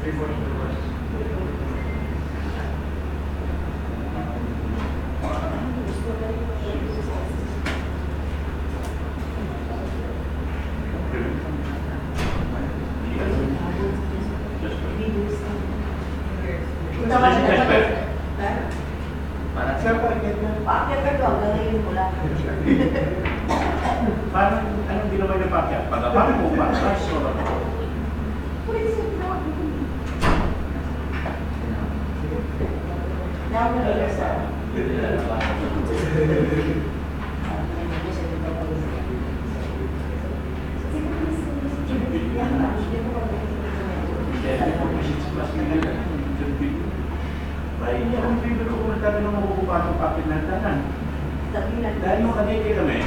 Parang anong ginawa niya pakyat? Pag-apang mo ba? Baik niya, ang favorite ko kung nagtabi ng mabubuka ng pakyat ng tanan. Dahil nung kadili kami,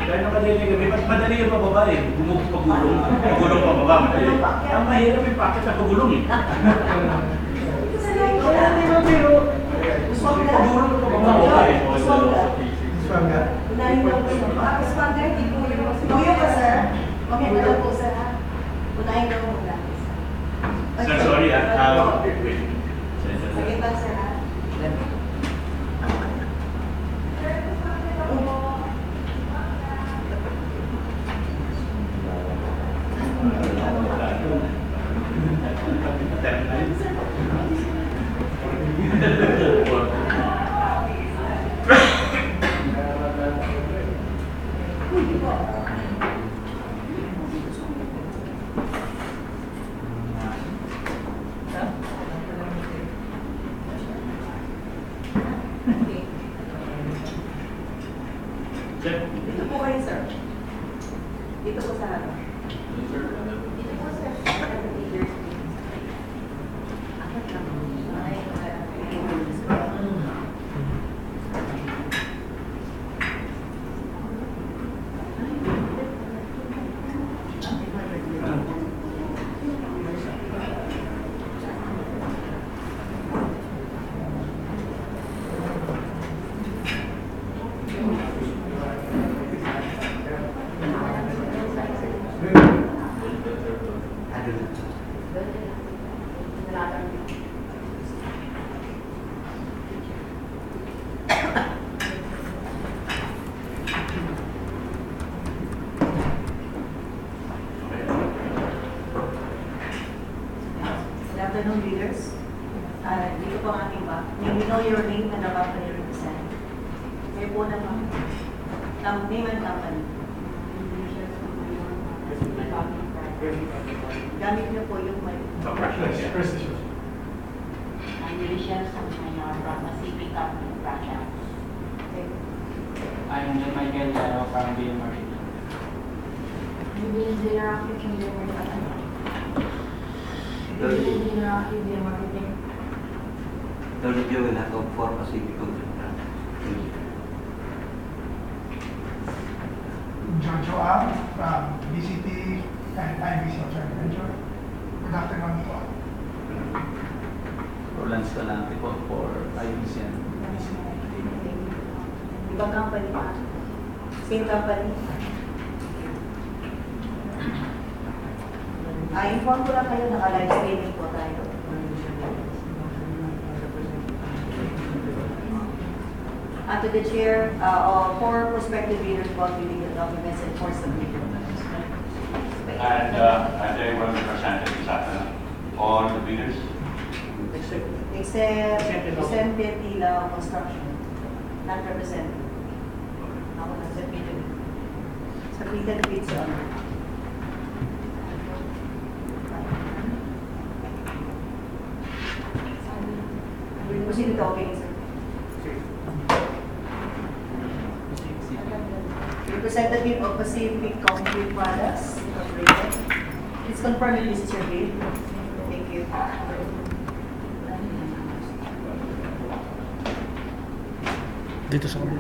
dahil nung kadili kami, mas madali yung pababa eh. Pagulong pababa. Ang mahirap yung pakyat sa pagulong eh. Pero, pagulong pababa eh. Unahin daw po yung Spanga, hindi po yung tuyo ka, sir. Mamaya na lang po, sir, ha? Unahin daw muna. Sir, sorry ah. Wait. Sige ba, sir, ha? Dito po kayo, sir. Dito po sa harap. Dito po, sir. Good afternoon, leaders. Dito po ang ating back. May we know your name and the company you represent. Kayo po naman. Name and company. Gamit niyo po yung mic. I'm Alicia Santana from Pacific Company Franchise. I'm Michael Yaro from BA Marketing. You've been interactive from the marketing. The review will have for Pacific Continental. Jojo from BCT and IBC Joint Venture. Good afternoon po. Rolans Calante po for IBC and BCT. Ibang company pa. Same company. Inform ko lang kayo, naka-live streaming po tayo. To the chair, for prospective leaders about reading the documents and force the leader. And they were represented all the bidders. Except Tila Construction, not represented. Ako na submitted. Submitted bids on. Proceed to talking, sir. Representative of Pacific Concrete Products Incorporated. It's confirmed that this is your bid. Thank you. Dito sa kanila.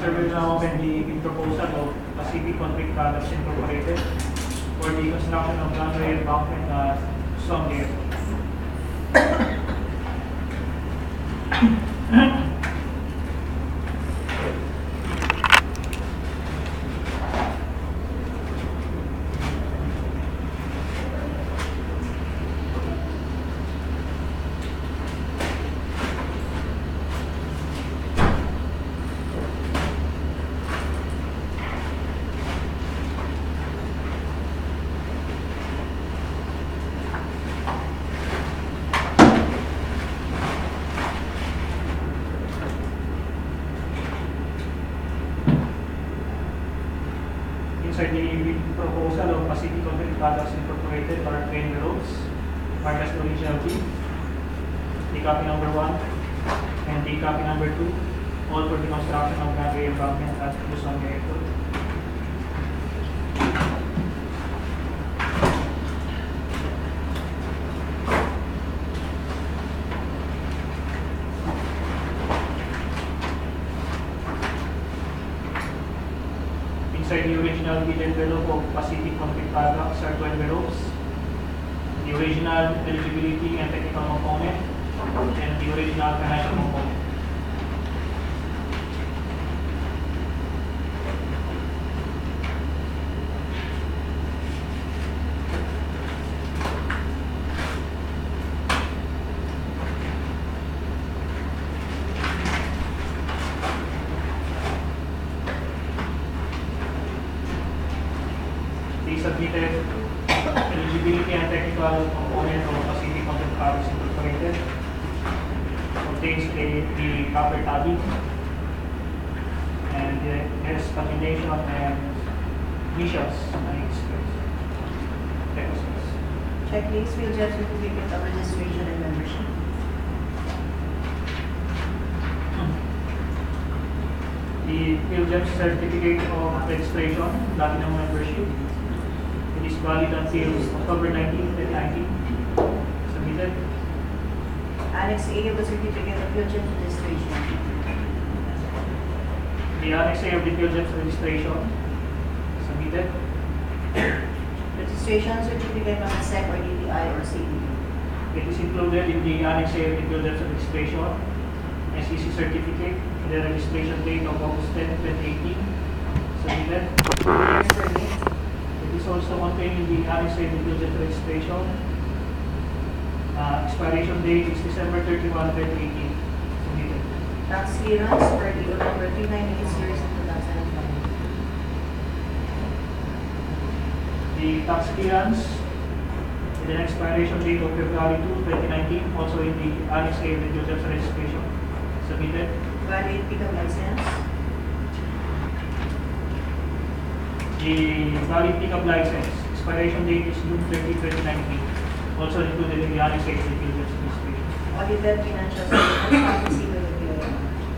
Sir, we will now open the bid proposal of Pacific Concrete Products Incorporated for the construction of runway embankment at Songate. proposal of Pacific Concrete Products Incorporated or Train Roads, marked as the original G, the copy number 1, and the copy number 2, all for the construction of gangway embankment at Luzon Airport. Inside the original bid envelope of Pacific Concrete Products are 2 envelopes. The original eligibility and technical component, and the original financial component. They submitted eligibility and technical component of Pacific Concrete Products Incorporated. Contains the copper tabbing and there's pagination and initials and express. Checklist will just certificate of registration and membership. The PhilJEPS certificate of registration, platinum membership. It is valid until October 19, 2019. Submitted. Annex A of the certificate of PhilJEPS registration. The Annex A of the PhilJEPS registration. Submitted. Registration certificate of the SEC or DTI or CAAP. It is included in the Annex A of the PhilJEPS registration. SEC certificate, the registration date of August 10, 2018. Submitted. Years permit. It is also contained in the Annex A of the PhilJEPS registration. Expiration date is December 31, 2018. Submitted. Tax clearance for the number 398 series of 2005. The tax clearance with an expiration date of February 2, 2019, also in the Annex A of the PhilJEPS registration. Submitted. Valid pickup license. The valid pickup license expiration date is June 30, 2019, also included in the Annex A of the PhilJEPS registration. Audited financial statements not received by the PIO.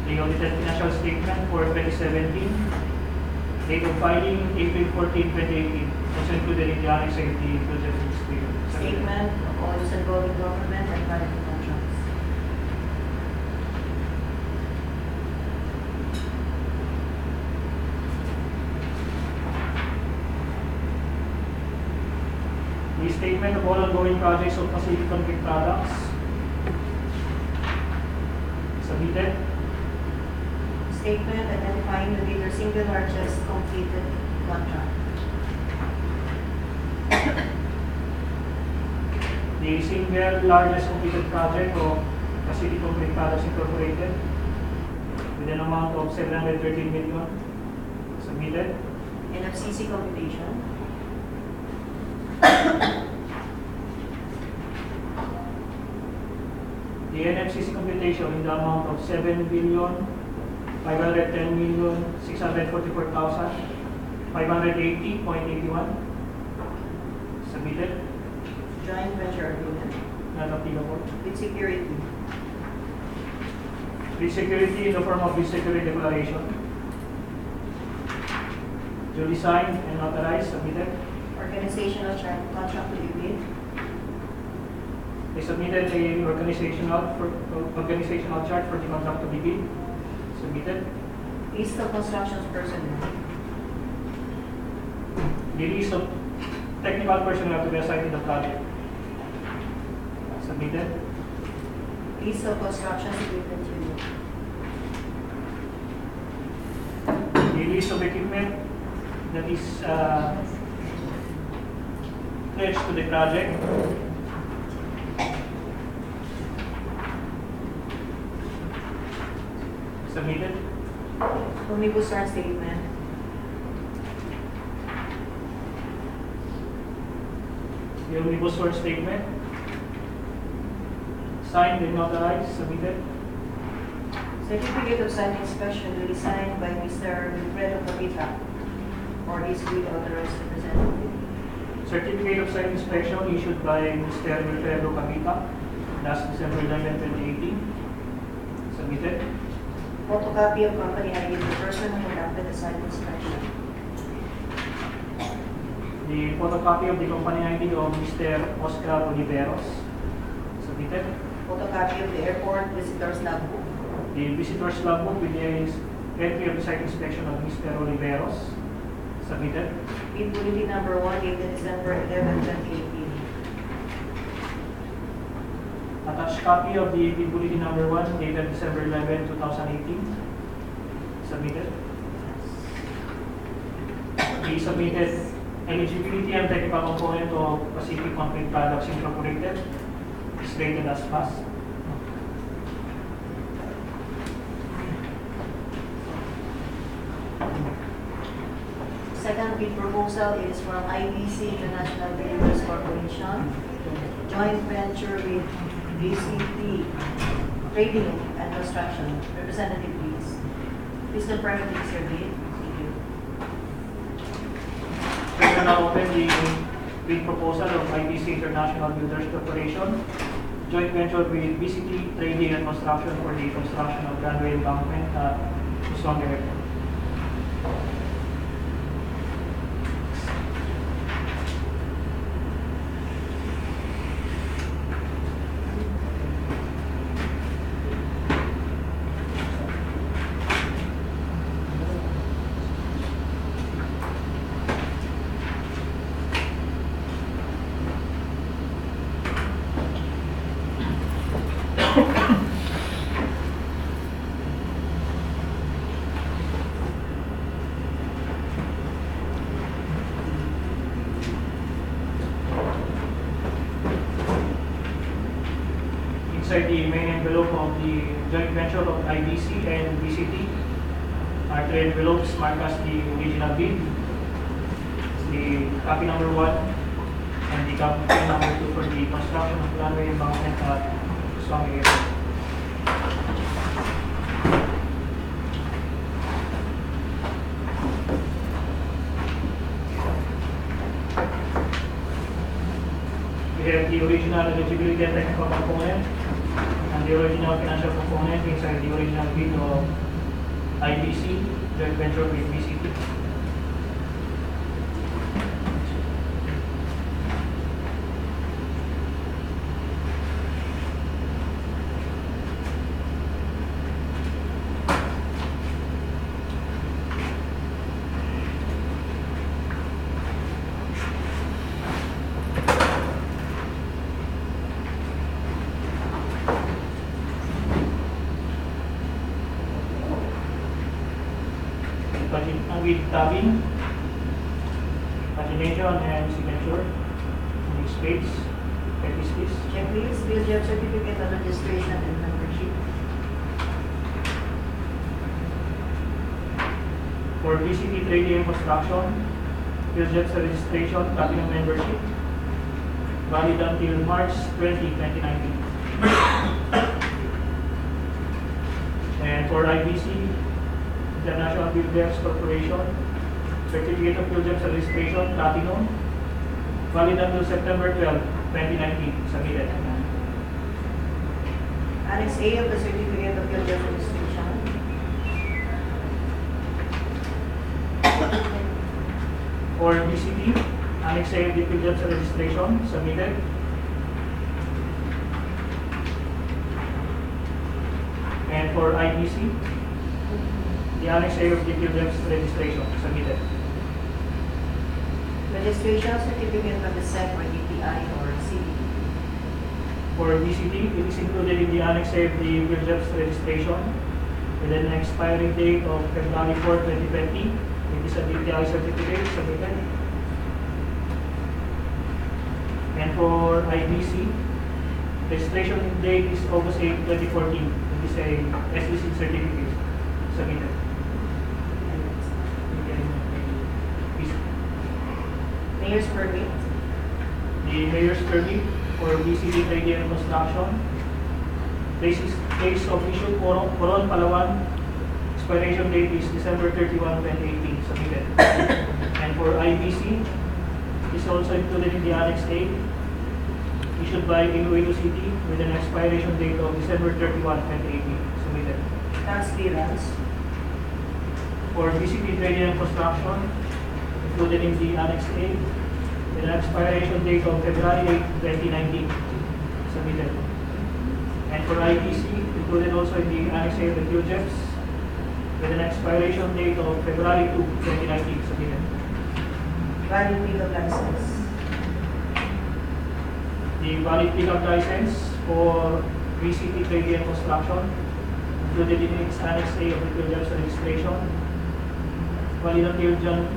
The audited financial statement for 2017, date of filing April 14, 2018, also included in the Annex A of the PhilJEPS registration. Statement of audits involving government and private contracts. The statement of all ongoing projects of Pacific Concrete Products. Submitted. Statement identifying the bigger single largest completed contract. The single largest completed project of Pacific Concrete Products Incorporated with an amount of 713 million. Submitted. NFCC computation. The NFCC computation in the amount of 7,510,644,580.81. Submitted. Joint venture agreement. Not applicable. With security. With security in the form of the security declaration. Duly signed and authorized. Submitted. Organizational chart contract to be bid. They submitted a organizational chart for the contract to be bid. Submitted. List of construction personnel. The list of technical personnel to be assigned to the project. Submitted. List of construction equipment unit. The list of equipment that is pledged to the project. Submitted. Omnibus start statement. The omnibus short statement. Signed and notarized. Submitted. Certificate of site inspection will be signed by Mr. Wilfredo Capita or his legal authorized representative. Certificate of Site Inspection issued by Mr. Wilfredo Cavita last December 11, 2018. Submitted. Photocopy of company ID of the person who conducted the site inspection. The photocopy of the company ID of Mr. Oscar Oliveros. Submitted. Photocopy of the airport visitor's logbook. The visitor's logbook with the entry of the site inspection of Mr. Oliveros. Submitted. Bid bulletin number 1 dated December 11, 2018. Attached copy of the bid bulletin number 1 dated December 11, 2018. Submitted. The submitted eligibility and technical component of Pacific Concrete Products Incorporated is rated as passed. Second bid proposal is from IBC International Builders Corporation, joint venture with BCT Trading and Construction. Representative, please. Please confirm if it's your bid. Thank you. We will now open the bid proposal of IBC International Builders Corporation, joint venture with BCT Trading and Construction for the construction of runway embankment at Usonga Airport. Inside the main envelope of the joint venture of IBC and BCT are three envelopes marked as the original bid, the copy number 1, and the copy number 2 for the construction of runway embankment at Usonga Airport. We have the original eligibility and technical component and the original financial component inside the original bid of IBC, joint venture with BCT. With tabbing, pagination, and signature. Next page. Please. Checklist, bill job certificate of registration and membership. For BCT Trading and Construction, bill job registration, copy of membership, valid until March 20, 2019. And for IBC, International Builders Corporation, certificate of builders registration, platinum, valid until September 12, 2019. Submitted. Annex A of the certificate of builders registration. For BCT, Annex A of the builders registration, submitted. And for IBC, the Annex A of the builders registration, submitted. Registration certificate of the SEC or DTI or CD. For BCT, it is included in the Annex A of the builders registration with an expiry date of February 4, 2020. It is a DTI certificate, submitted. And for IBC, registration date is August 8, 2014. It is a SEC certificate, submitted. Mayor's permit. The mayor's permit for BCT Trading and Construction. Case of issue Coron, Palawan. Expiration date is December 31, 2018. Submitted. And for IBC, this also included in the Annex A, issued by Iloilo City with an expiration date of December 31, 2018, submitted. Tax clearance. For BCP Trading and Construction, included in the Annex A, with an expiration date of February 8, 2019, submitted. And for IBC, included also in the Annex A of the QGEPs, with an expiration date of February 2, 2019, submitted. Valid pickup license. The valid pickup license for BCP Trading and Construction, included in its Annex A of the QGEPs registration, valid until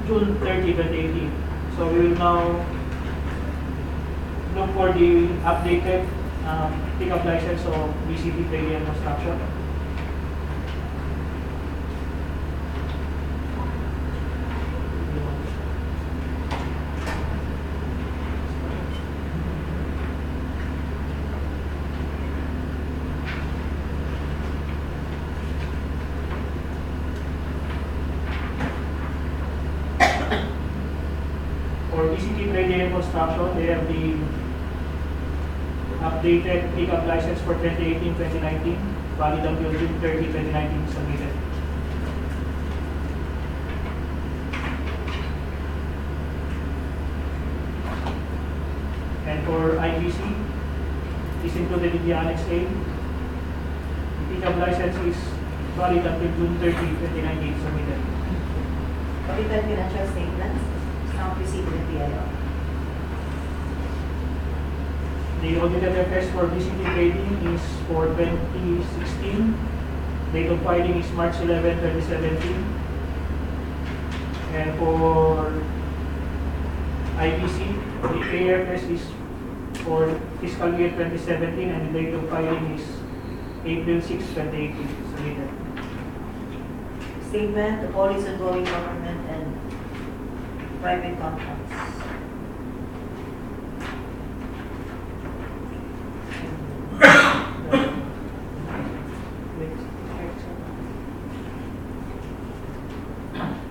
June 30, 2018. So we will now look for the updated pickup license of BCP Trading and Construction. For BCP Trading and Construction, they have the updated pickup license for 2018-2019, valid until June 30, 2019, submitted. And for IBC, is included in the Annex A. The pickup license is valid until June 30, 2019, submitted. Audited financial statements. Stamp receipt with PIO. The audited FS for BCP Trading is for 2016. Date of filing is March 11, 2017. And for IBC, the AFS is for fiscal year 2017 and the date of filing is April 6, 2018. Submitted. Statement of all its ongoing government and private contracts.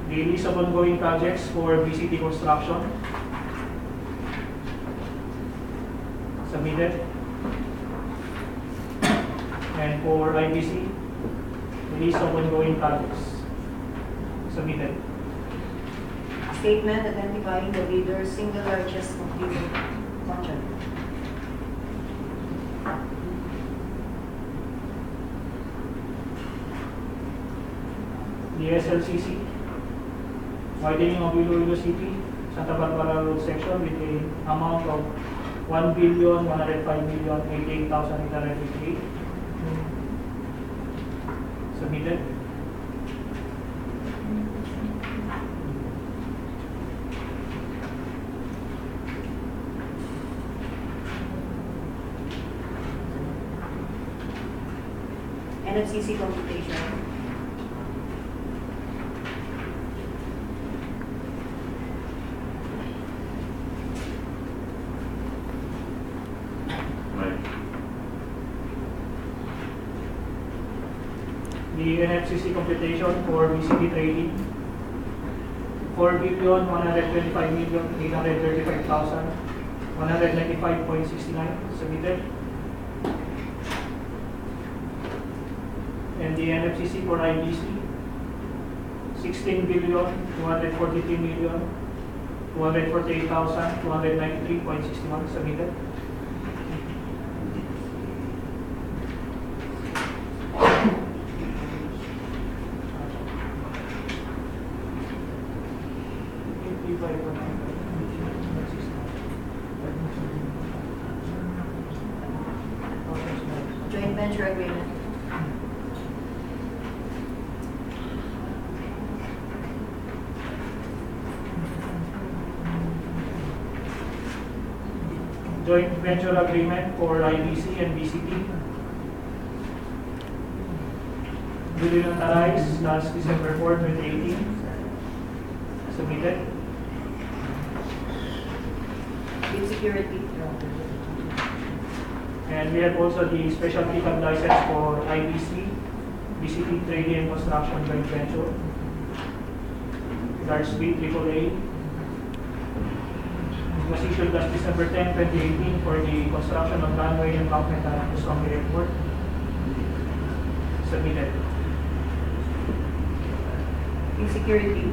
The list of ongoing projects for BCT construction, submitted. And for IBC, the list of ongoing projects, submitted. Statement identifying the bidder's single largest completed contract. The SLCC, widening of Iloilo City, Santa Barbara Road section with an amount of 1,105,088,858. Submitted. NFCC computation. Right. The NFCC computation for BCP trading, 4,125,835,195.69 submitted. And the NFCC for IBC, 16,243,248,293.61 submitted. Joint venture agreement. Joint venture agreement for IBC and BCP. Duly notarized last December 4, 2018. Submitted. With security. And we have also the special pickup license for IBC, BCP Trading and Construction Joint Venture, Large B AAA. It was issued last December 10, 2018 for the construction of runway embankment at Bustamante Airport. Submitted. Insecurity.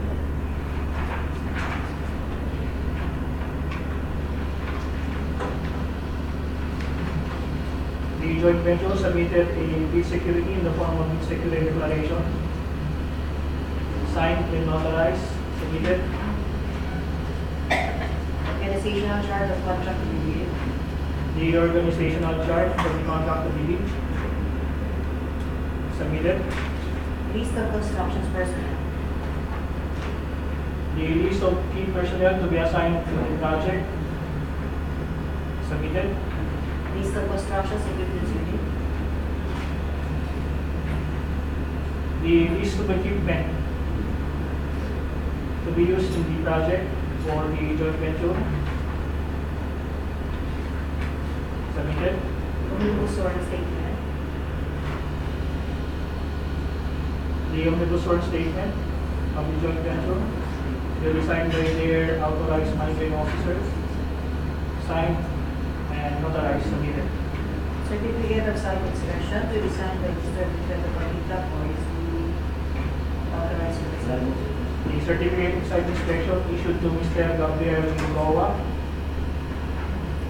The joint venture submitted a bid security in the form of bid security declaration. Signed and notarized. Submitted. Organizational chart of contract review. The organizational chart for the contract to be bid. Submitted. List of construction personnel. The list of key personnel to be assigned to the project. Submitted. List of construction equipment unit. The list of equipment to be used in the project for the joint venture. Submitted. Omnibus sworn statement. The omnibus sworn statement of the joint venture will be signed by their authorized managing officers. Signed and notarized. Submitted. Certificate of site inspection to be signed by Mr. Vicente Padilla for his duly authorized representative. The certificate of site inspection issued to Mr. Gabriel Goa,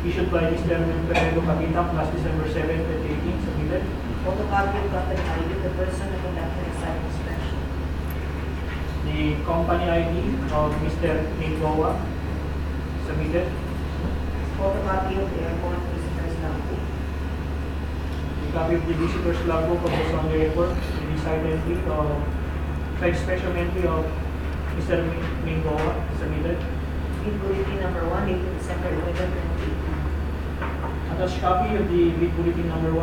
issued by Mr. Wilfredo Capitan last December 7, 2018, submitted. Photocopy of company ID of the person who conducted the site inspection. The company ID of Mr. Goa, submitted. Photocopy of the airport visitor's logbook. The copy of the visitor's logbook of the Sunday Airport, the site entry of site inspection entry of Mr. Goa, submitted. Bid bulletin number 1 dated December 11, 2018. Attached copy of the bid bulletin number 1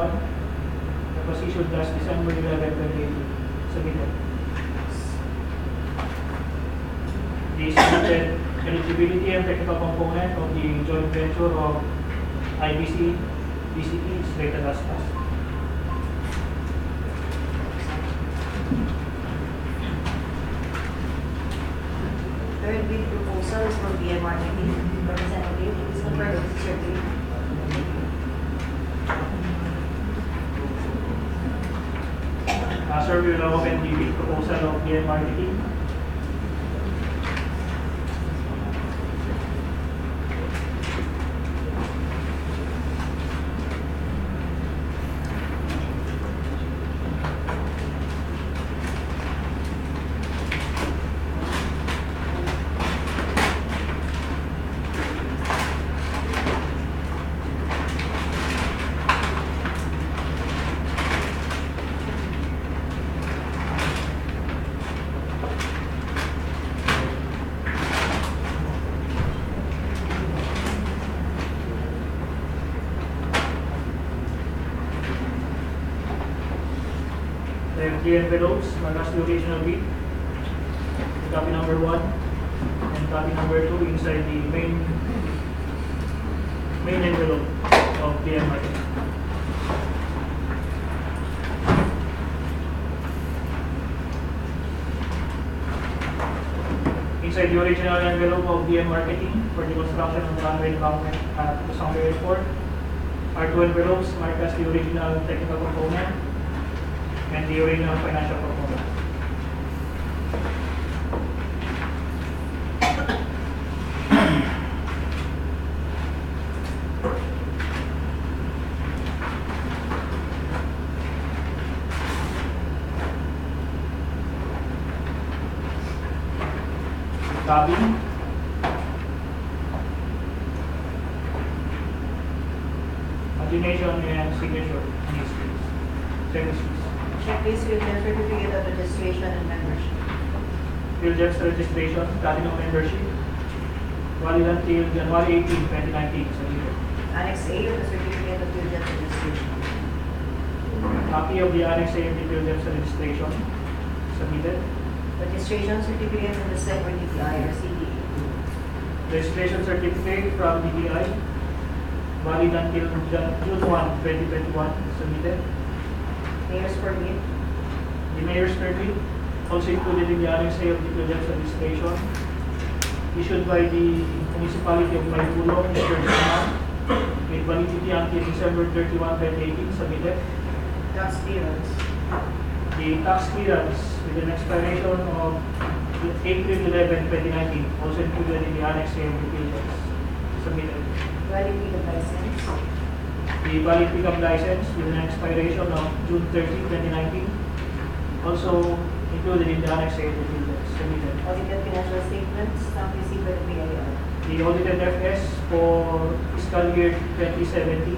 that was issued last December 11, 2018, submitted. The submitted eligibility and technical component of the joint venture of IBC DCT is rated as passed. Third bid proposal is from BM Marketing representative. Please confirm that this is your bid. Sir, we will now open the bid proposal of BM Marketing. There are 3 envelopes, one has the original bid, copy number 1, and copy number 2 inside the main envelope of BM Marketing. Inside the original envelope of BM Marketing for the construction of the runway embankment at the Bustamante Airport are 2 envelopes marked as the original technical component and the original financial component. Copy. Pagination and signature in these fields. Checklist with the certificate of registration and membership. PhilJet's registration, starting of membership, valid until January 18, 2019. Submitted. Annex A of the certificate of PhilJet registration. Copy of the Annex A of the PhilJet's registration. Submitted. Registration certificate from the SEC or DTI or CDE. Registration certificate from DTI, valid until June 1, 2021. Submitted. Mayor's permit. The mayor's permit, also included in the Annex A of the PhilJet's registration, issued by the Municipality of Maypulo, Mr. Jamal, with validity until December 31, 2018, submitted. Tax clearance. The tax clearance with an expiration of April 11, 2019, also included in the Annex A of the pages, submitted. Valid legal license. The valid pickup license with an expiration of June 30, 2019, also included in the Annex A of the pages, submitted. Audited financial statements, stamp received by the BIR. The audited FS for fiscal year 2017,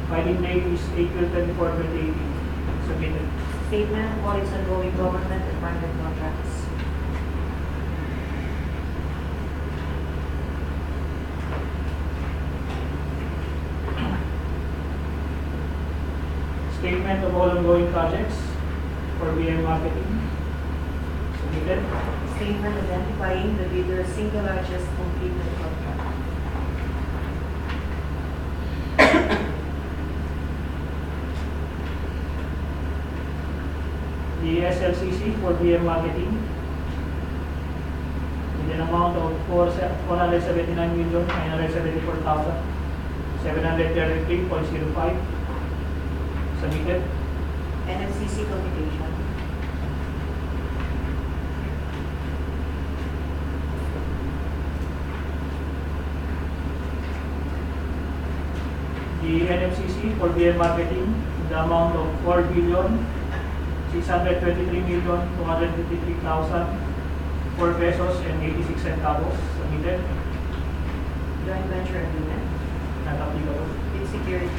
filing date is April 24, 2018, submitted. Statement of audits ongoing government and private contracts. Statement of all ongoing projects for BM marketing, submitted. Statement identifying the bidder's single largest completed contract. The SLCC for BM marketing with an amount of 479,974,733.05, submitted. NFCC computation. The NFCC for BM marketing with the amount of 4,623,253,004 pesos and 86 centavos, submitted. Joint venture agreement. Not applicable. Bid security.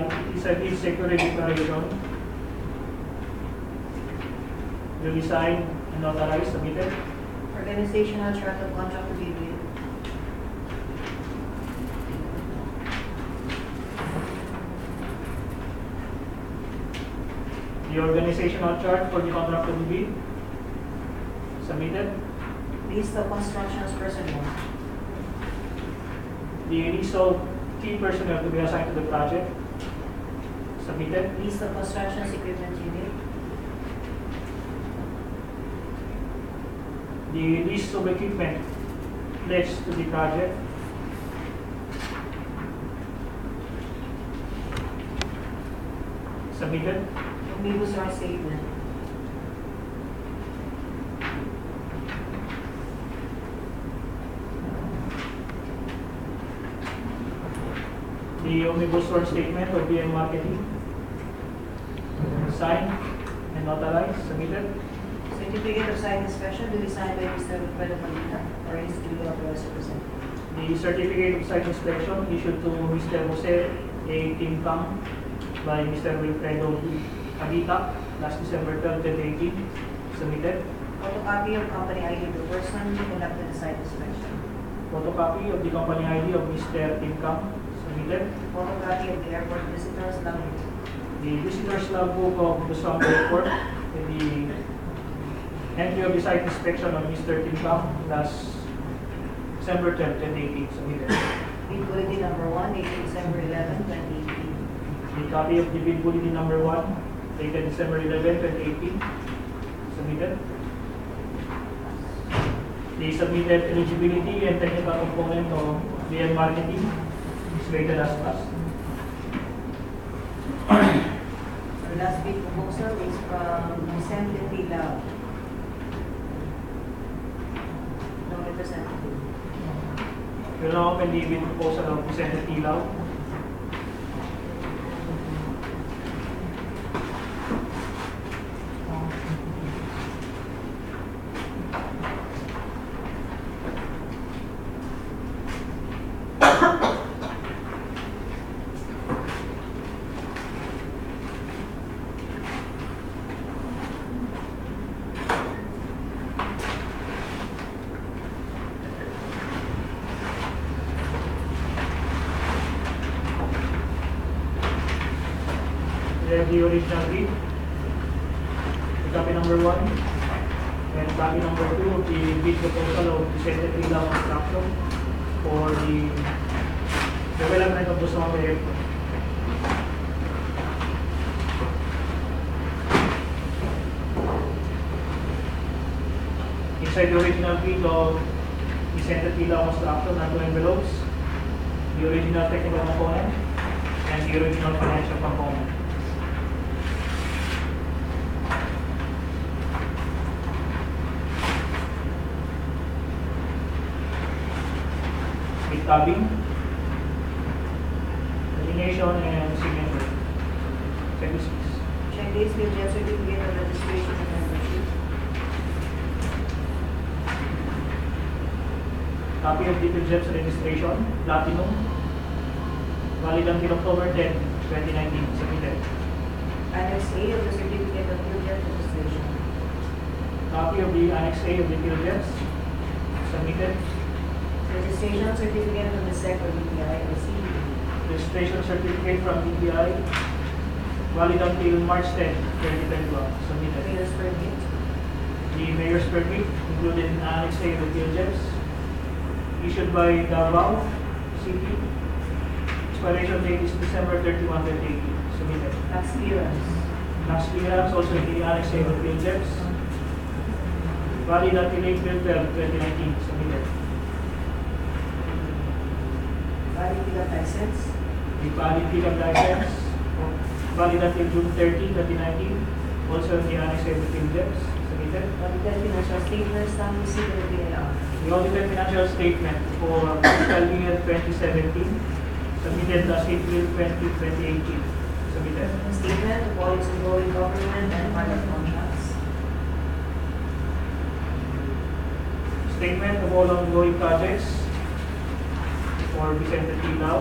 It is a bid security declaration. Duly signed and notarized, submitted. Organizational chart of contract to be bid. The organizational chart for the contract to be bid, submitted. List of constructions personnel. The list of key personnel to be assigned to the project, submitted. List of construction equipment unit. The list of equipment pledged to the project, submitted. Omnibus or statement. The omnibus source statement of BM marketing, signed and notarized, submitted. Certificate of site inspection to be signed by Mr. Wilfredo Malita or his duly authorized representative. The certificate of site inspection issued to Mr. Jose A. Tincang by Mr. Wilfredo Malita last December 12, 2018, submitted. Photocopy of company ID of the person who conducted the site inspection. Photocopy of the company ID of Mr. Tincang, submitted. Photocopy of the airport visitors logbook. The visitors logbook of the Busan Airport with the entry of the site inspection of Mr. Tincang last December 10, 2018, submitted. Bid bulletin number 1, dated December 11, 2018. The copy of the bid bulletin number 1 dated December 11, 2018, submitted. The submitted eligibility and technical component of BM marketing is rated as passed. Our last bid proposal is from Vicente Tila. No representative. We'll now open the bid proposal of Vicente Tilaw. the original bid, the copy number 1, and copy number 2 of the bid proposal of Vicente Tila Construction for the development of Busonga Airport. Inside the original bid of Vicente Tila Construction are 2 envelopes, the original technical component and the original financial component. With tabbing, delineation, and signature. Check this piece. Check this with the certificate of registration and membership. Copy of Little Gems registration, platinum, valid until October 10, 2019, submitted. Annex A of the certificate of registration. Copy of the Annex A of Little Gems, submitted. Registration certificate from the SEC or DPI or CBP. Registration certificate from DPI, valid until March 10, 2021, submitted. Mayor's permit. The mayor's permit included in Annex A of Little Gems, issued by Davao City. Expiration date is December 31, 2018. Submitted. Tax clearance. Tax clearance also in the Annex A of Little Gems, valid until April 12, 2019. Submitted. Valid pickup license. The valid pickup license, valid until June 30, 2019. Also in the Annex A of Little Gems. Submitted. Audited financial statements from the city of BAC. The audited financial statement for fiscal year 2017, submitted last April 20, 2018. Submitted. Statement of all its ongoing government and private contracts. Statement of all ongoing projects for Vicente Tilao.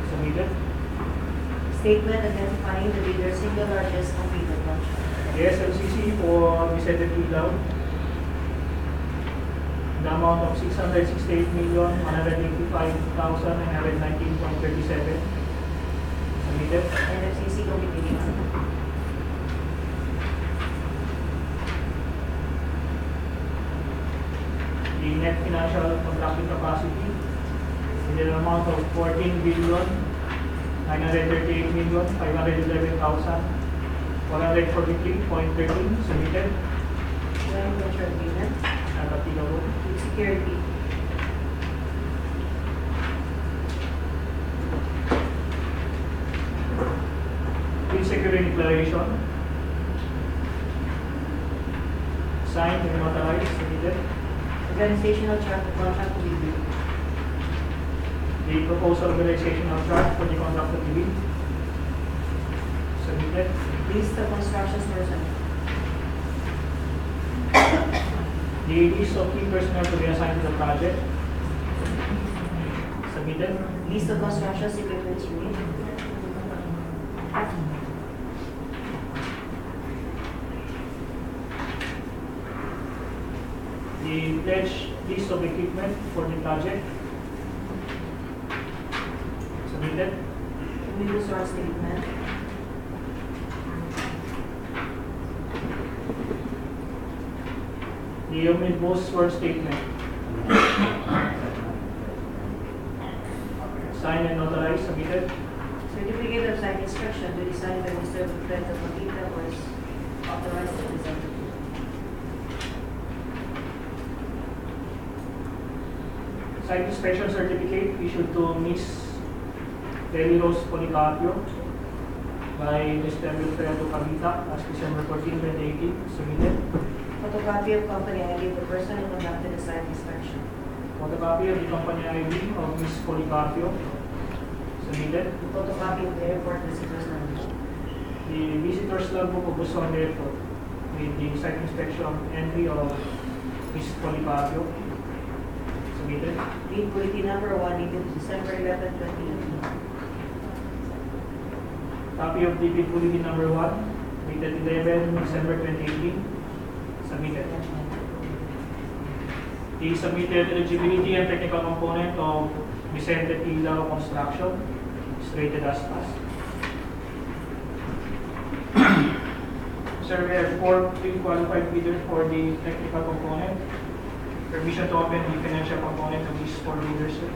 Submitted. Statement identifying the bidder's single largest completed contract. The SLCC for Vicente Tilao, the amount of 668,185,919.37. Submitted. NFCC computation. The net financial contracting capacity in the amount of 14,938,511,143.13. Submitted. Joint venture agreement. At Apila Road. With security. Security declaration, signed and notarized, submitted. Organizational chart of contract to be bid. The proposal organizational chart for the contract to be bid, submitted. List of construction personnel. The list of key personnel to be assigned to the project, submitted. List of construction equipment unit. The pledge list of equipment for the project, submitted. Omnibus source statement. The omnibus sworn statement, signed and notarized, submitted. Certificate of site inspection to be signed by Mr. Vicente Patita was authorized to present. Site inspection certificate issued to Ms. Deli Rose Policarpio by Mr. Wilfredo Cavita as December 14, 2018, submitted. Photocopy of company ID of the person who conducted the site inspection. Photocopy of the company ID of Ms. Policarpio, submitted. Photocopy of the airport visitor's number. The visitor's logbook of Busonga Airport with the site inspection entry of Ms. Policarpio, submitted. Bid bulletin number 1 dated December 11, 2018. Copy of the bid bulletin number 1 dated 11 December 2018, submitted. The submitted eligibility and technical component of Vicente Tila Construction is rated as passed. Sir, we have 4 pre-qualified bidders for the technical component. Permission to open the financial component of these 4 bidders, sir.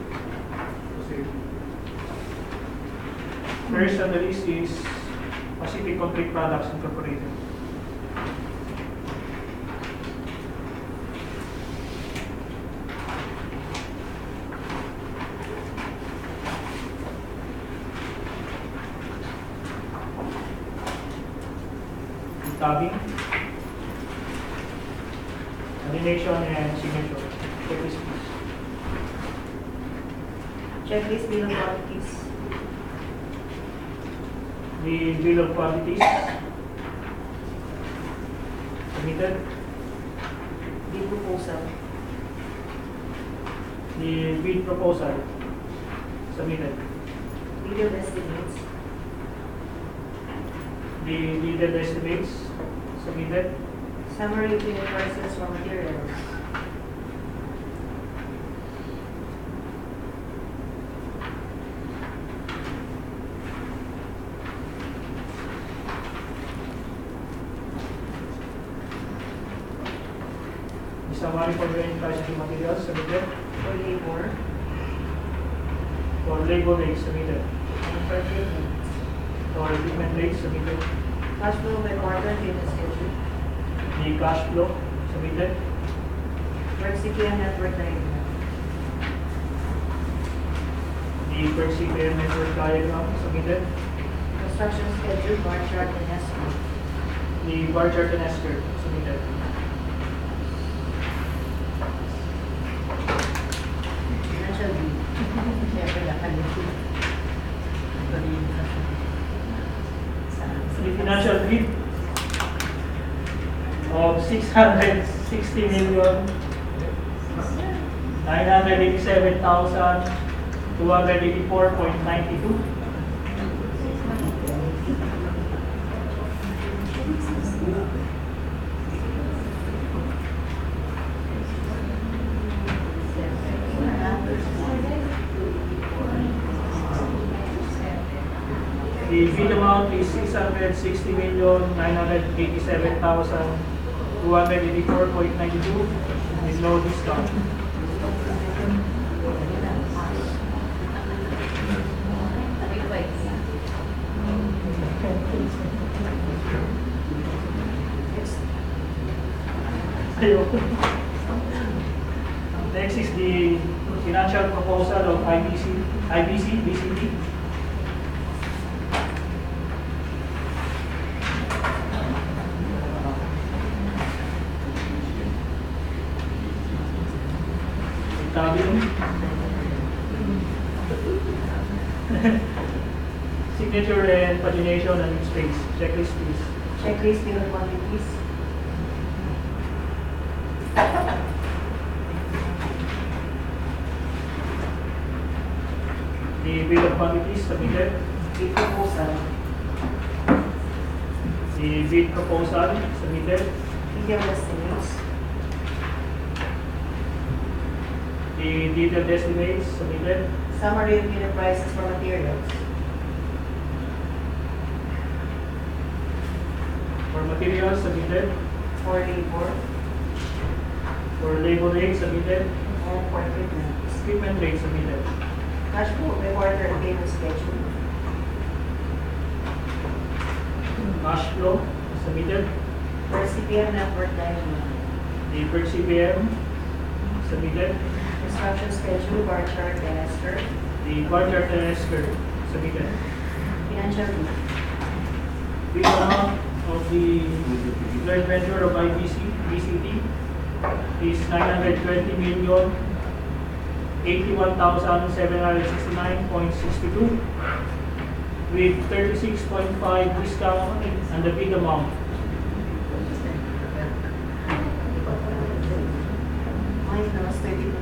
First on the list is Pacific Complete Products Incorporated. Tabbing, animation, and signature. Checklist, please. Checklist bill of quantities. The bill of quantities submitted. Bid proposal. The bid proposal submitted. Bid of estimates. The detailed estimates submitted. Summary of unit prices for materials. The summary for the unit prices of materials submitted. For labor. For labor rates submitted. And for treatment. For equipment rates submitted. Cash flow by quarter unit schedule. The cash flow submitted. For CPM network diagram. The per CPM network diagram submitted. Construction schedule, bar chart, and estimate. The bar chart and escrow submitted. Financial bid. Siyempre, nakalipid. The financial bid of 660 million 987,284.92. The bid amount is 660,987,284.92 with no discount. Next is the financial proposal of IBC, BCT. Tabbing. Signature and pagination and space. Checklist, please. Checklist bill of quantities. The bill of quantities submitted. Bid proposal. The bid proposal submitted. Bid of estimates. The detailed estimates submitted. Summary of unit prices for materials. For materials submitted. For labor. For labor rate submitted. And for equipment. Equipment rate submitted. Cash flow by quarter and payment schedule. Cash flow submitted. For CPM network diagram. The per CPM submitted. Construction schedule, bar chart, and escrow. The bar chart and escrow submitted. Financial bid. Bid amount of the joint venture of IBC, BCT is 920 million 81,769.62 with 36.5 discount and the bid amount. Minus 32%.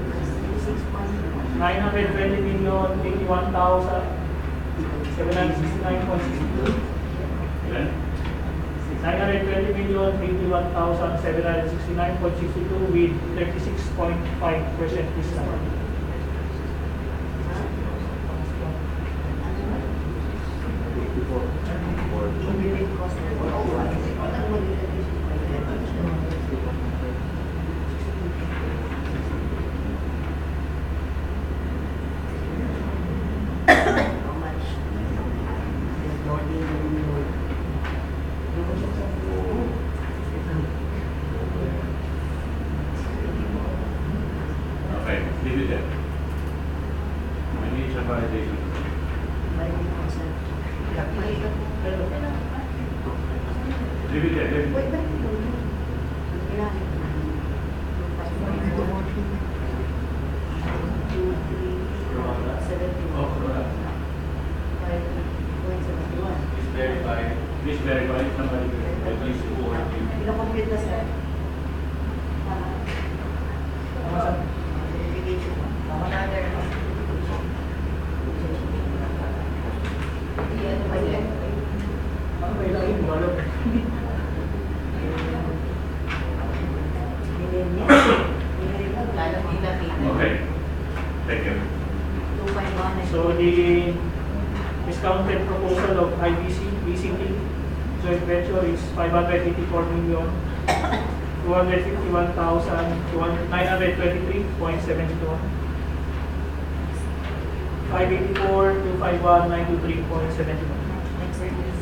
920 million 81,769.62 Ilan? 920,081,769.62 with 36.5% discount. Indirect cost na po. How much? Okay, leave it there. I need some validation. Leave it there, leave it there. Oh, correct. Please verify somebody, at least who are in. Pinakompute na sir. Verification. Another. Okay, thank you. 2.1. So the discounted proposal of IBC, BCT, joint venture is 551,251,923.72. 584,251,923.71. Next service.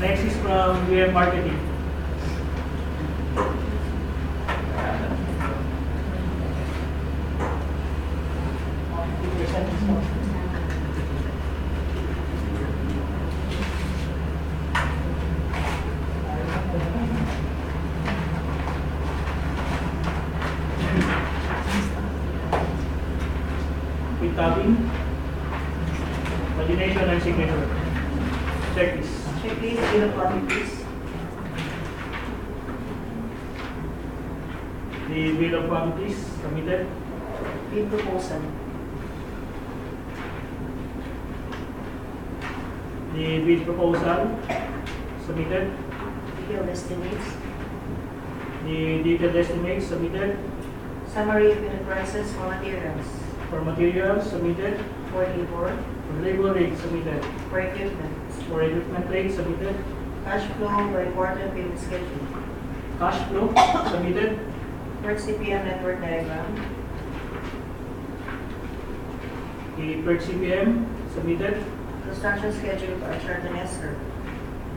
Next is from VM Marketing. With tabbing, pagination and signature. Checklist. Checklist, bill of quantities. The bill of quantities submitted. Bid proposal. The bid proposal submitted. Detailed estimates. The detailed estimates submitted. Summary of unit prices for materials. For materials submitted. For labor. For labor rate submitted. For equipment. For equipment rate submitted. Cash flow by quarter payment schedule. Cash flow submitted. Per CPM network diagram. The per CPM submitted. Construction schedule by chart and S-curve.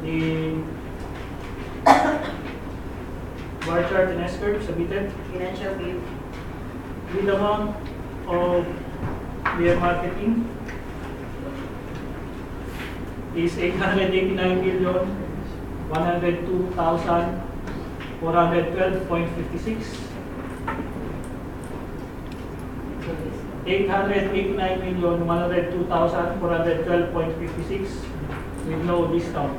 The bar chart and S-curve submitted. Financial view. With amount of their marketing is 889,102,412.56. 889,102,412.56 with no discount.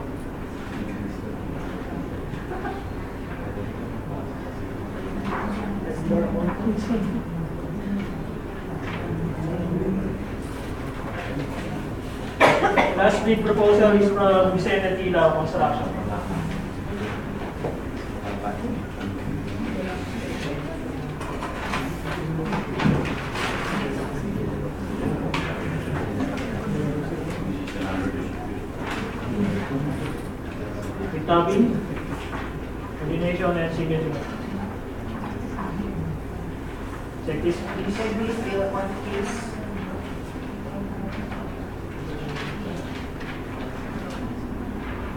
Last bid proposal is from Vicente Tila Construction. With tabbing, coordination and signature. Check this please. Checklist, bill of quantities.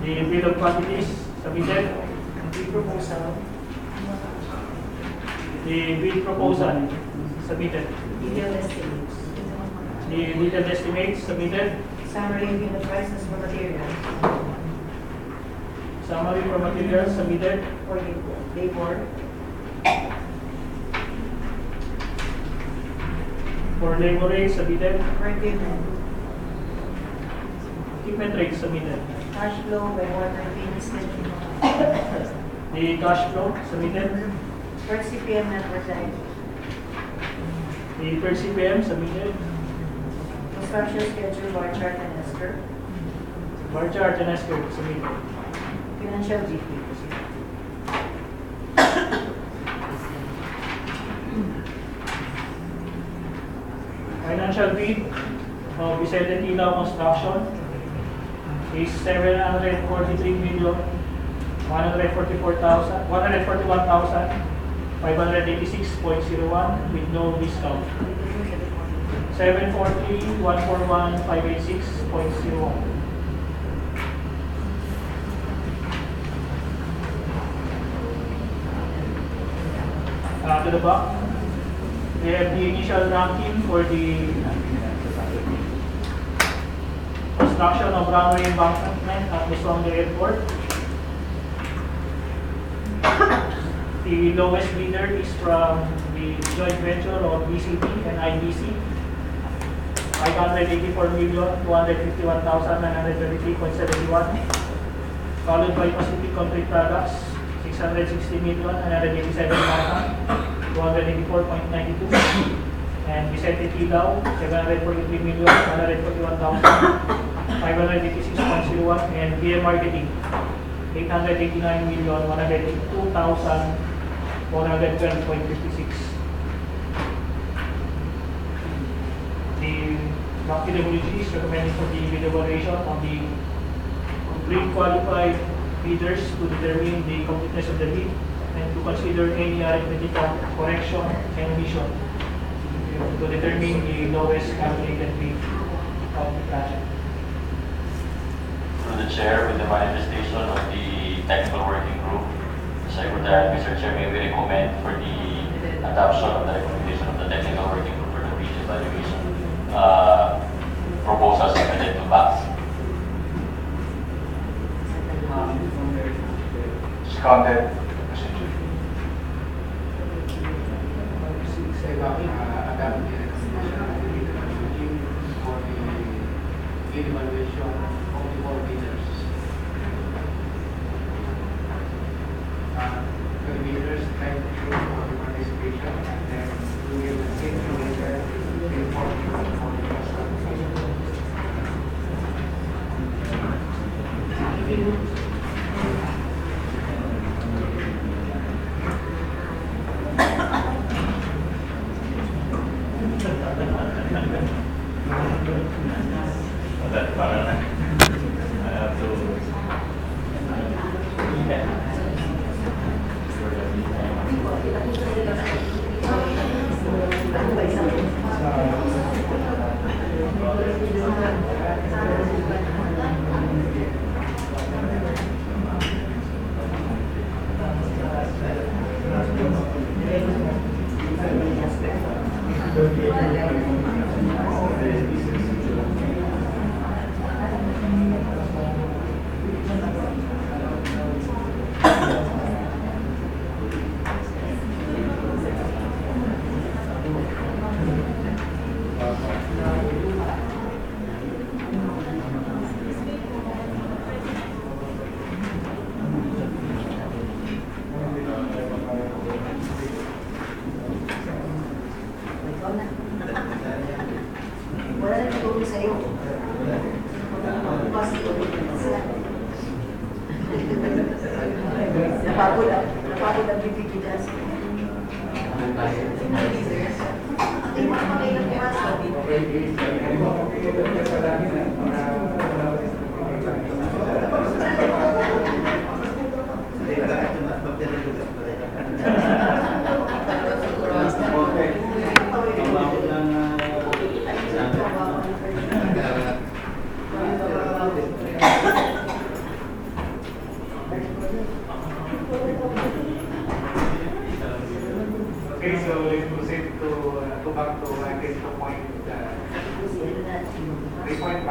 The bill of quantities submitted. Bid proposal. The bid proposal submitted. Detailed estimates. The detailed estimates submitted. Summary of unit prices for materials. Summary for materials submitted. For labor. For labor rates submitted. For equipment. Equipment rates submitted. Cash flow by quarter payment schedule. The cash flow submitted. Per CPM network diagram. The third CPM submitted. Construction schedule, bar chart and Esther. Bar chart and Esker submitted. Financial GP. Financial bid of Vicente Tila Construction is 141,586.01 with no discount. 743,141,586.01. To the back, we have the initial ranking for the construction of runway embankment at Miswanga Airport. The lowest bidder is from the joint venture of BCT and IBC, 584,251,933.71, followed by Pacific Concrete Products, 660,987,284.92, and Vicente Tilao, 743,141,586.01, and BM Marketing, 889,182,412.56. The PWG is recommending for the bid evaluation on the complete qualified bidders to determine the completeness of the bid and to consider any arithmetical correction and omission to determine the lowest calculated bid of the project. Through the chair, with the manifestation of the technical working group, the secretary, Mr. Chair, may we recommend for the adoption of the recommendation of the technical working group for the bid evaluation proposal submitted to BAC. Discounted. Adopt the recommendation for the bid evaluation of the four bidders. The bidders thank you for the participation, and then we will take the later report for the Wala na siguro sa'yo. Mas napagod ang bibigidas. Hindi mo naman kayo nagpasok. Okay, so let's proceed to go back to agenda point 3.1.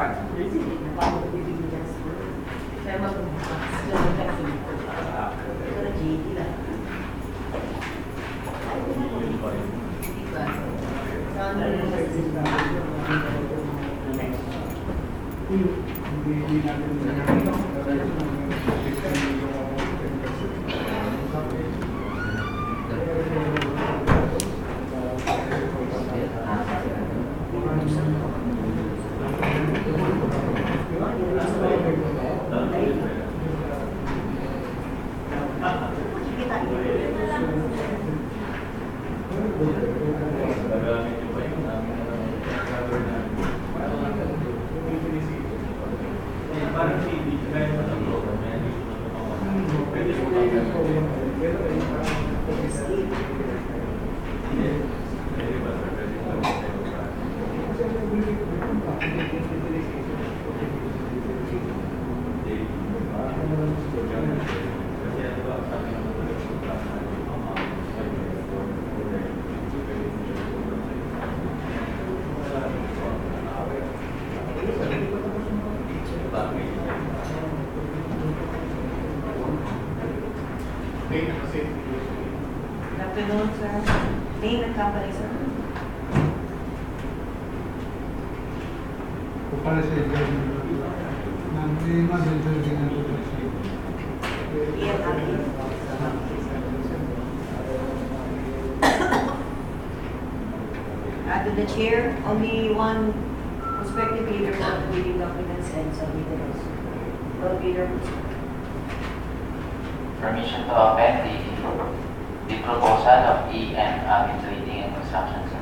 Lane Pacific. Good afternoon, sir. Name and company, sir. Para sa inyo, may mag-interview na ito. Ian Aki. To the chair, only one prospective leader for reading documents and submitted also. Roll leader. Permission to open the proposal of E&M Trading and Construction. Sir.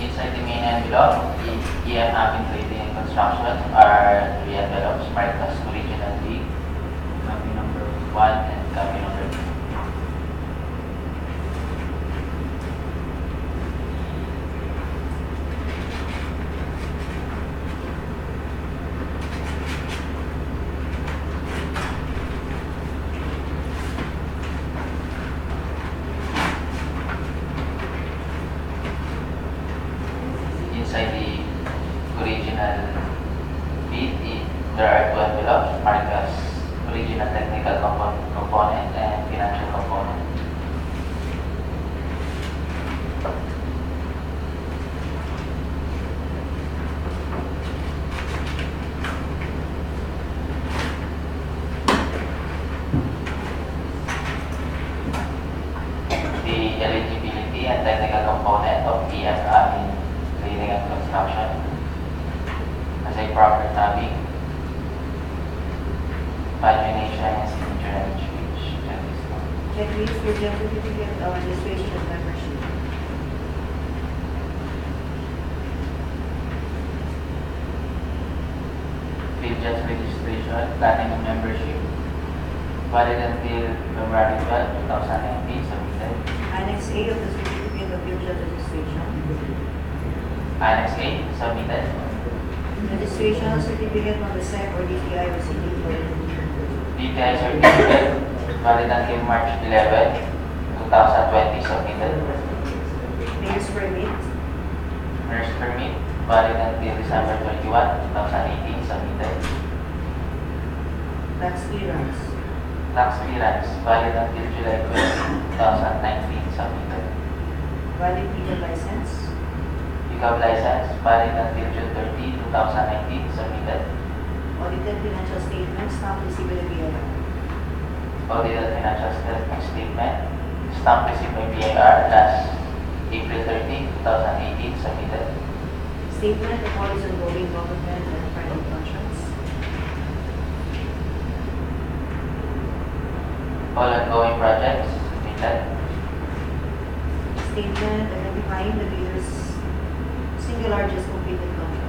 Inside the main envelope, E&M Trading and Construction are three envelopes marked as original B, copy number 1 and copy number 2. Inside the original bid, there are two envelopes marked as original technical component and financial component. The eligibility and technical component of EFM in Trading and Construction as a proper tabbing, pagination, and signature and each checklist. Checklist with the certificate of registration and membership. Field just registration, planning and membership, valid until February 12, 2019, submitted. Annex A of the certificate of mutual registration. Annex A, submitted. Registration certificate from the SEC or DTI receiving DTI certificate, valid until March 11, 2020, submitted. Mayor's permit. Nurse permit, valid until December 21, 2018, submitted. Tax clearance. Tax clearance, valid until July 20, 2019, submitted. Valid legal license. Pickup license, valid until June 30, 2019, submitted. Audited financial statement, stamp received by the BIR. Audited financial statement, stamp received by BIR last April 30, 2018, submitted. Statement of all is ongoing government and private contracts. All ongoing projects, submitted. Statement identifying the bidder's single largest completed contract.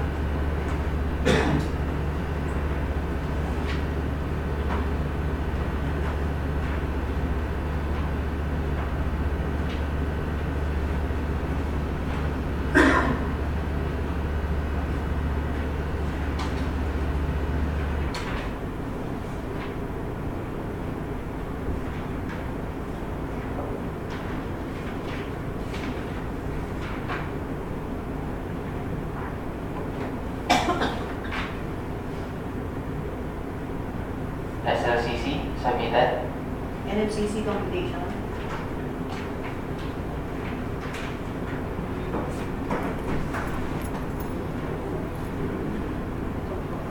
SLCC, submitted. NFCC computation.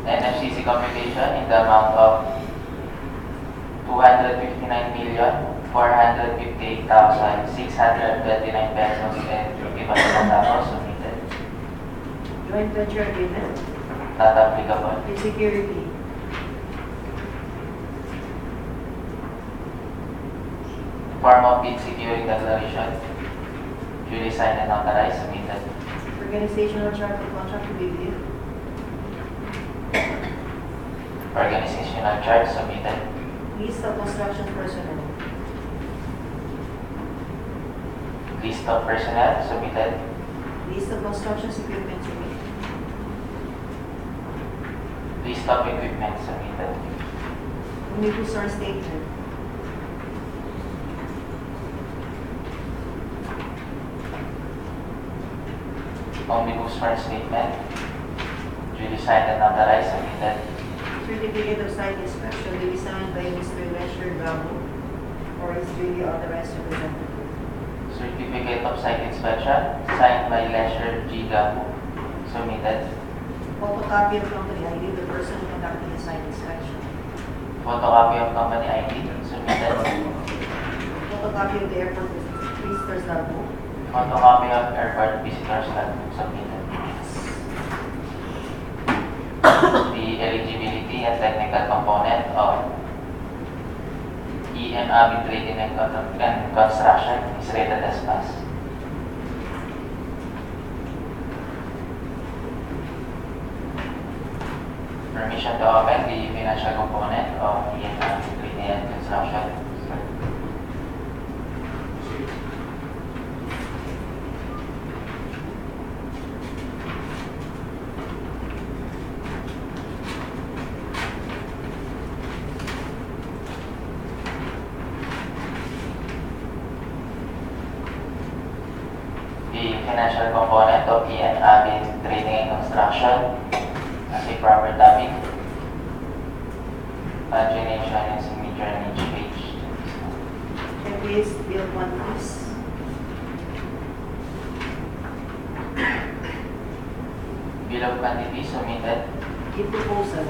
NFCC computation in the amount of 259,458,629 pesos and 55 centavos, submitted. Joint venture agreement. Not applicable. With security. Form of bid securing declaration, duly signed and authorized, submitted. Organizational chart of contract to be viewed. Organizational chart submitted. List of construction personnel. List of personnel submitted. List of construction equipment submitted. List of equipment submitted. Omnibus source statement. Omnibus fund statement. Duly signed and notarized submitted. Certificate of site inspection will be signed by Mr. Lesher Gabo or his duly authorized representative. Certificate of site inspection signed by Lesher G. Gabo submitted. Photocopy of company ID of the person conducting the site inspection. Photocopy of company ID submitted. Photocopy of the airport visitors logbook. Photocopy of airport visitors logbook submitted. The eligibility and technical component of EMAB Trading and Construction is rated as pass. Permission to open the financial component of EMAB Trading and Construction. The financial component of EMAB Trading and Construction as a proper topic. Pagination and signature on each page. Checklist, bill quantities. Bill of quantity submitted. Bid proposal.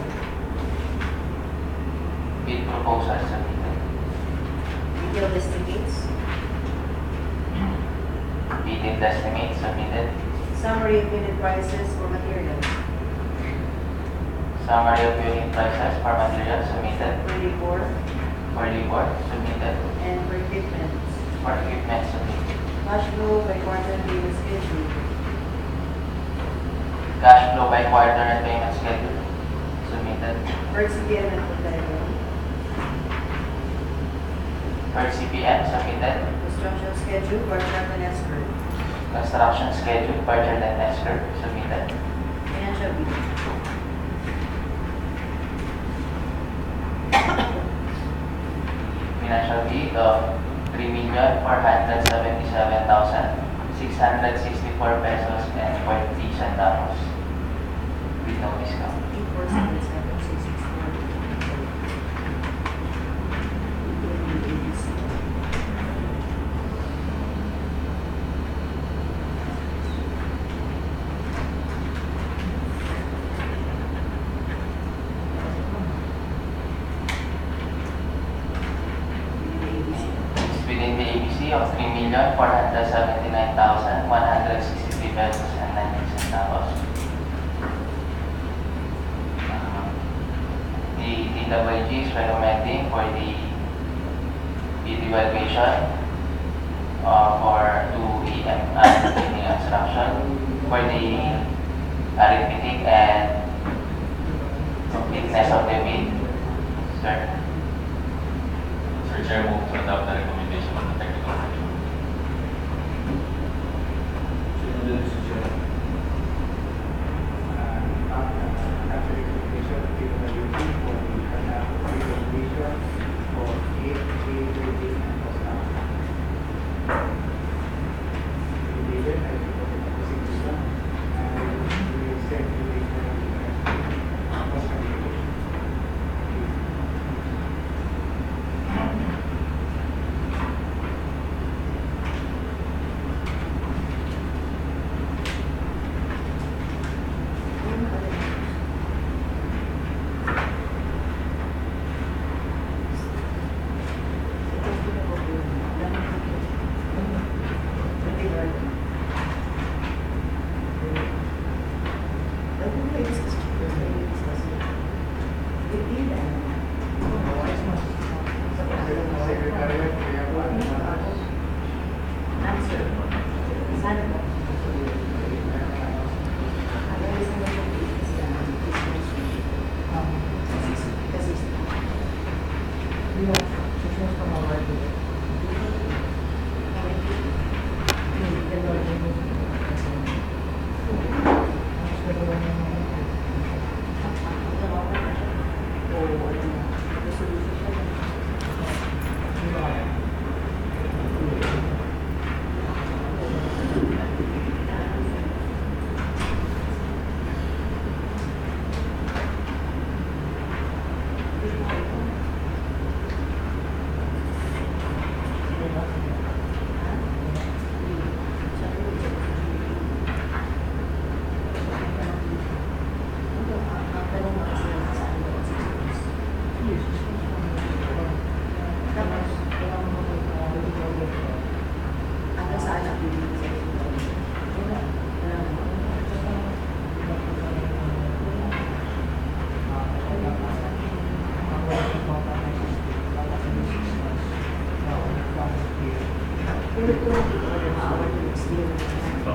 Bid proposal submitted. Detailed estimates. Detailed estimate submitted. Summary of unit prices for materials. Summary of unit prices for materials submitted. For labor For labor submitted. and for equipment. For equipment submitted. Cash flow by quarter and payment schedule. Cash flow by quarter and payment schedule submitted. Per CPM and per level. Per CPM submitted. Construction schedule, per chart and expert. Construction schedule per chart and expert submitted. Financial bid. Financial bid of 3,477,664 pesos and 40 centavos with no discount. 84776. Within the ABC of 3,479,163 pesos and 19 centavos. The TWG is recommending for the evaluation for 2EM training instruction for the arithmetic and completeness of the bid. Sir. Sir Chair, move to adopt the recommendation of the technical committee. After recommendation, given the duty for the recommendation for EMAB Trading and Construction. David, I think for the proposition and we extend to the construction.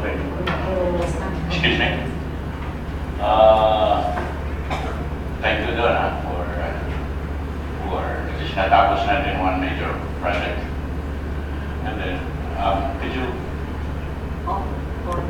Okay. Excuse me? Thank you doon for just natapos natin one major project. And then, could you Oh, for